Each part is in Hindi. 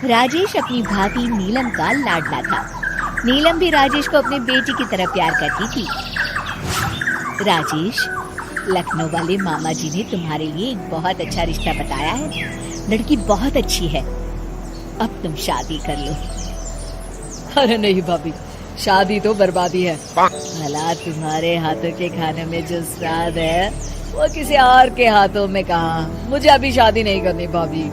राजेश अपनी भाभी नीलम का लाडला था। नीलम भी राजेश को अपने बेटी की तरह प्यार करती थी। राजेश, लखनऊ वाले मामा जी ने तुम्हारे लिए एक बहुत अच्छा रिश्ता बताया है। लड़की बहुत अच्छी है, अब तुम शादी कर लो। अरे नहीं भाभी, शादी तो बर्बादी है। भला तुम्हारे हाथों के खाने में जो स्वाद है वो किसी और के हाथों में कहाँ। मुझे अभी शादी नहीं करनी भाभी।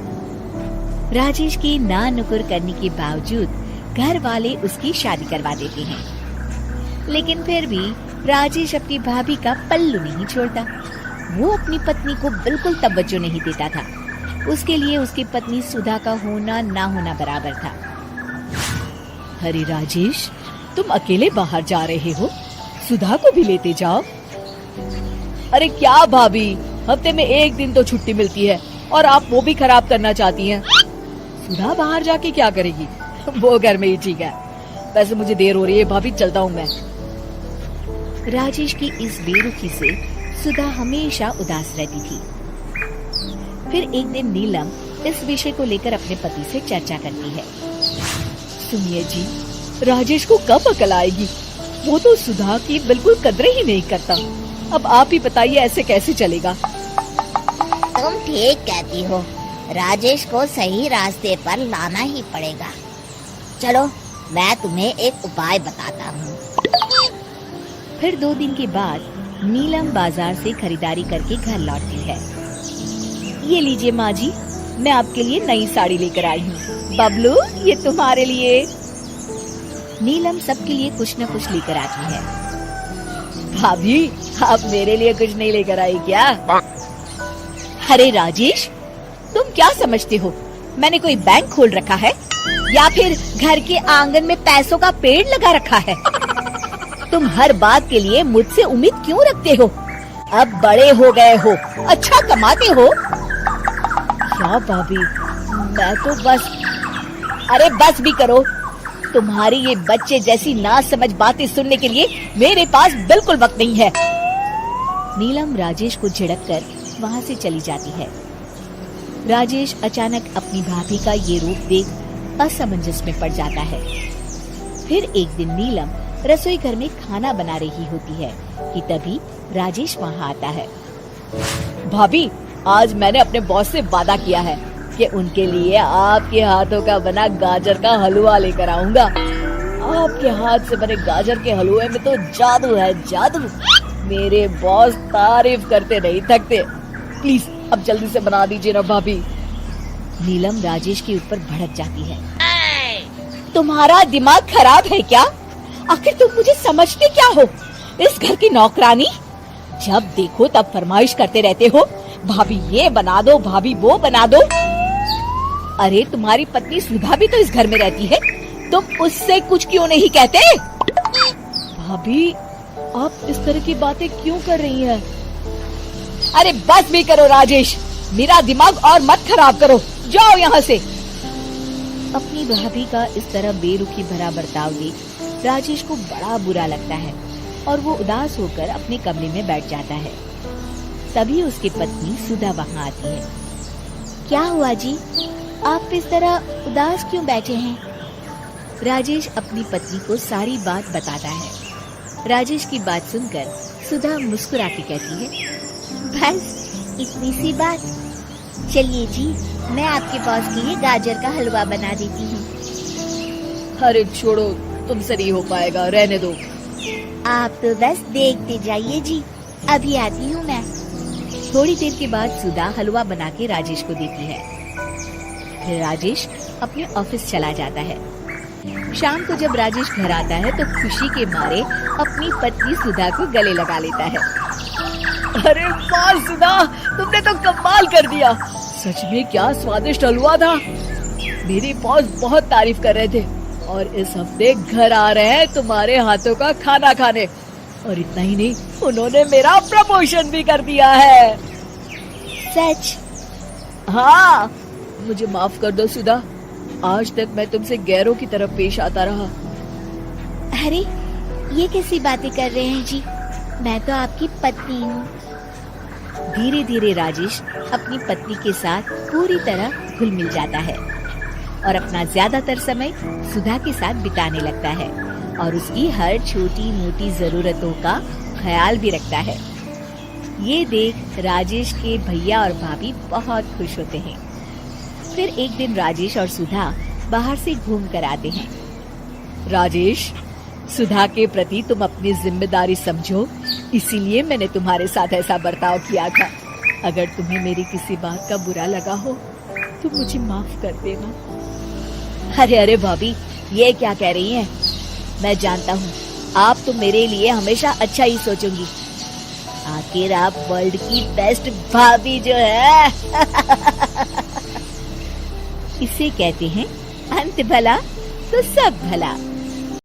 राजेश की ना नुकुर करने के बावजूद घर वाले उसकी शादी करवा देते हैं। लेकिन फिर भी राजेश अपनी भाभी का पल्लू नहीं छोड़ता। वो अपनी पत्नी को बिल्कुल तवज्जो नहीं देता था। उसके लिए उसकी पत्नी सुधा का होना ना होना बराबर था। अरे राजेश, तुम अकेले बाहर जा रहे हो, सुधा को भी लेते जाओ। अरे क्या भाभी, हफ्ते में एक दिन तो छुट्टी मिलती है और आप वो भी खराब करना चाहती हैं। सुधा बाहर जाके क्या करेगी, वो घर में ही ठीक है। वैसे मुझे देर हो रही है भाभी, चलता हूँ मैं। राजेश की इस बेरुखी से सुधा हमेशा उदास रहती थी। फिर एक दिन नीलम इस विषय को लेकर अपने पति से चर्चा करती है। सुनिए जी, राजेश को कब अकल आएगी? वो तो सुधा की बिल्कुल कदर ही नहीं करता। अब आप ही बताइए ऐसे कैसे चलेगा? तुम ठीक कहती हो, राजेश को सही रास्ते पर लाना ही पड़ेगा। चलो मैं तुम्हें एक उपाय बताता हूँ। फिर 2 दिन के बाद नीलम बाजार से खरीदारी करके घर लौटती है। ये लीजिए माँ जी, मैं आपके लिए नई साड़ी लेकर आई हूँ। बबलू, ये तुम्हारे लिए। नीलम सबके लिए कुछ न कुछ लेकर आती है। भाभी, आप मेरे लिए कुछ नहीं लेकर आई क्या? अरे राजेश, तुम क्या समझते हो, मैंने कोई बैंक खोल रखा है या फिर घर के आंगन में पैसों का पेड़ लगा रखा है? तुम हर बात के लिए मुझसे उम्मीद क्यों रखते हो? अब बड़े हो गए हो, अच्छा कमाते हो। क्या भाभी, मैं तो बस। अरे बस भी करो, तुम्हारी ये बच्चे जैसी ना समझ बातें सुनने के लिए मेरे पास बिल्कुल वक्त नहीं है। नीलम राजेश को झिड़क कर वहाँ से चली जाती है। राजेश अचानक अपनी भाभी का ये रूप देख असमंजस में पड़ जाता है। फिर एक दिन नीलम रसोई घर में खाना बना रही होती है कि तभी राजेश वहाँ आता है। भाभी, आज मैंने अपने बॉस से वादा किया है कि उनके लिए आपके हाथों का बना गाजर का हलवा लेकर आऊंगा। आपके हाथ से बने गाजर के हलवे में तो जादू है, जादू। मेरे बॉस तारीफ करते नहीं थकते। प्लीज अब जल्दी से बना दीजिए ना भाभी। नीलम राजेश के ऊपर भड़क जाती है। तुम्हारा दिमाग खराब है क्या? आखिर तुम मुझे समझते क्या हो? इस घर की नौकरानी? जब देखो तब फरमाइश करते रहते हो, भाभी ये बना दो, भाभी वो बना दो। अरे तुम्हारी पत्नी सुधा भी तो इस घर में रहती है, तुम उससे कुछ क्यों नहीं कहते? भाभी, आप इस तरह की बातें क्यों कर रही हैं? अरे बस भी करो राजेश, मेरा दिमाग और मत खराब करो, जाओ यहाँ से। अपनी भाभी का इस तरह बेरुखी भरा बर्ताव देख राजेश को बड़ा बुरा लगता है और वो उदास होकर अपने कमरे में बैठ जाता है। तभी उसकी पत्नी सुधा वहाँ आती है। क्या हुआ जी, आप इस तरह उदास क्यों बैठे हैं? राजेश अपनी पत्नी को सारी बात बताता है। राजेश की बात सुनकर सुधा मुस्कुराती कहती है, बस इतनी सी बात। चलिए जी, मैं आपके बॉस के लिए गाजर का हलवा बना देती हूँ। अरे छोड़ो, तुमसे नहीं हो पाएगा, रहने दो। आप तो बस देखते जाइए जी, अभी आती हूँ मैं। थोड़ी देर के बाद सुधा हलवा बना के राजेश को देती है। फिर राजेश अपने ऑफिस चला जाता है। शाम को जब राजेश घर आता है तो खुशी के मारे अपनी पत्नी सुधा को गले लगा लेता है। अरे वाह सुधा, तुमने तो कमाल कर दिया। सच में क्या स्वादिष्ट हलवा था। मेरे बॉस बहुत तारीफ कर रहे थे और इस हफ्ते घर आ रहे हैं तुम्हारे हाथों का खाना खाने। और इतना ही नहीं, उन्होंने मेरा प्रमोशन भी कर दिया है। सच? हाँ, मुझे माफ कर दो सुधा, आज तक मैं तुमसे गैरों की तरफ पेश आता रहा। अरे ये कैसी बातें कर रहे हैं जी, मैं तो आपकी पत्नी हूँ। धीरे धीरे राजेश अपनी पत्नी के साथ पूरी तरह घुल मिल जाता है। और अपना ज्यादातर समय सुधा के साथ बिताने लगता है और उसकी हर छोटी मोटी जरूरतों का ख्याल भी रखता है। ये देख राजेश के भैया और भाभी बहुत खुश होते हैं। फिर एक दिन राजेश और सुधा बाहर से घूम कर आते हैं। राजेश, सुधा के प्रति तुम अपनी जिम्मेदारी समझो, इसीलिए मैंने तुम्हारे साथ ऐसा बर्ताव किया था। अगर तुम्हें मेरी किसी बात का बुरा लगा हो तो मुझे माफ कर देना। अरे अरे भाभी, ये क्या कह रही हैं? मैं जानता हूँ आप तो मेरे लिए हमेशा अच्छा ही सोचोगी। आखिर आप वर्ल्ड की बेस्ट भाभी जो है। इसे कहते हैं अंत भला तो सब भला।